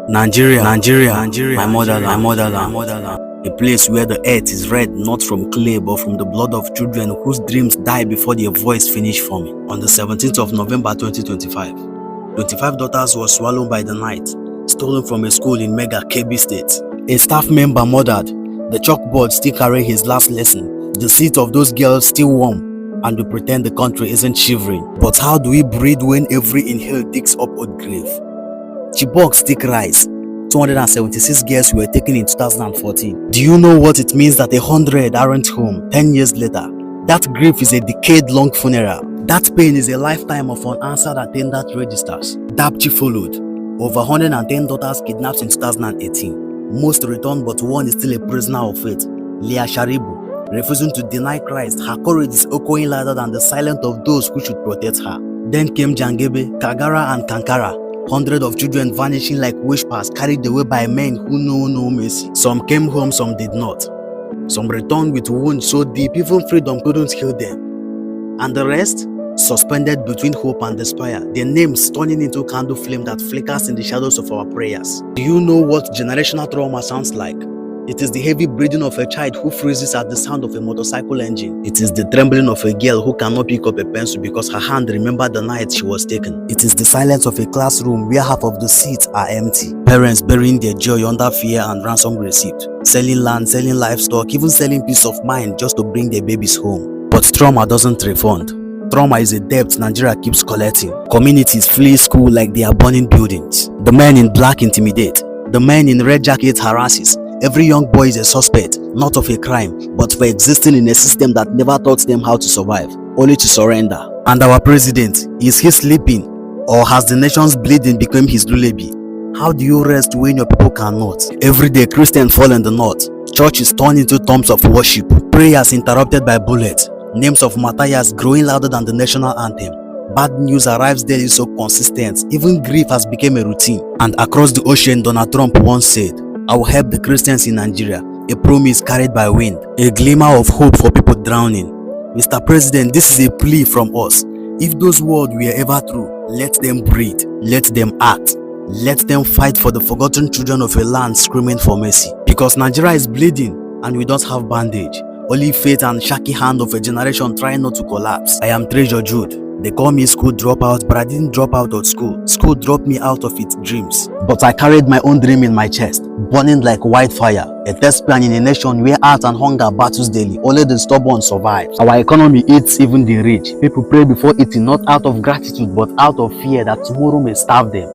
Nigeria, my motherland, a place where the earth is red not from clay but from the blood of children whose dreams die before their voice finish forming. On the 17th of November 2025, 25 daughters were swallowed by the night, stolen from a school in Mega Kebbi State. A staff member murdered, the chalkboard still carry his last lesson, the seat of those girls still warm, and we pretend the country isn't shivering. But how do we breathe when every inhale digs up a grave? Chibok stick rise. 276 girls were taken in 2014. Do you know what it means that 100 aren't home 10 years later? That grief is a decade-long funeral. That pain is a lifetime of unanswered attendant registers. Dapchi followed. Over 110 daughters kidnapped in 2018. Most returned, but one is still a prisoner of faith. Leah Sharibu, refusing to deny Christ, her courage is echoing louder than the silence of those who should protect her. Then came Jangebe, Kagara and Kankara. Hundreds of children vanishing like whispers, carried away by men who know no mercy. Some came home, some did not. Some returned with wounds so deep, even freedom couldn't heal them. And the rest? Suspended between hope and despair, their names turning into candle flame that flickers in the shadows of our prayers. Do you know what generational trauma sounds like? It is the heavy breathing of a child who freezes at the sound of a motorcycle engine. It is the trembling of a girl who cannot pick up a pencil because her hand remembered the night she was taken. It is the silence of a classroom where half of the seats are empty. Parents burying their joy under fear and ransom receipt. Selling land, selling livestock, even selling peace of mind just to bring their babies home. But trauma doesn't refund. Trauma is a debt Nigeria keeps collecting. Communities flee school like they are burning buildings. The men in black intimidate. The men in red jackets harasses. Every young boy is a suspect, not of a crime, but for existing in a system that never taught them how to survive, only to surrender. And our president, is he sleeping? Or has the nation's bleeding become his lullaby? How do you rest when your people cannot? Every day Christians fall in the north. Churches turn into tombs of worship. Prayers interrupted by bullets. Names of martyrs growing louder than the national anthem. Bad news arrives daily so consistent, even grief has become a routine. And across the ocean, Donald Trump once said, "I will help the Christians in Nigeria," a promise carried by wind, a glimmer of hope for people drowning. Mr. President, this is a plea from us. If those words were ever true, let them breathe, let them act, let them fight for the forgotten children of a land screaming for mercy. Because Nigeria is bleeding and we don't have bandage, only faith and shaky hand of a generation trying not to collapse. I am Treasure Jude. They call me school dropout, but I didn't drop out of school. School dropped me out of its dreams. But I carried my own dream in my chest, burning like wildfire. A test plan in a nation where art and hunger battles daily. Only the stubborn survive. Our economy eats even the rich. People pray before eating, not out of gratitude, but out of fear that tomorrow may starve them.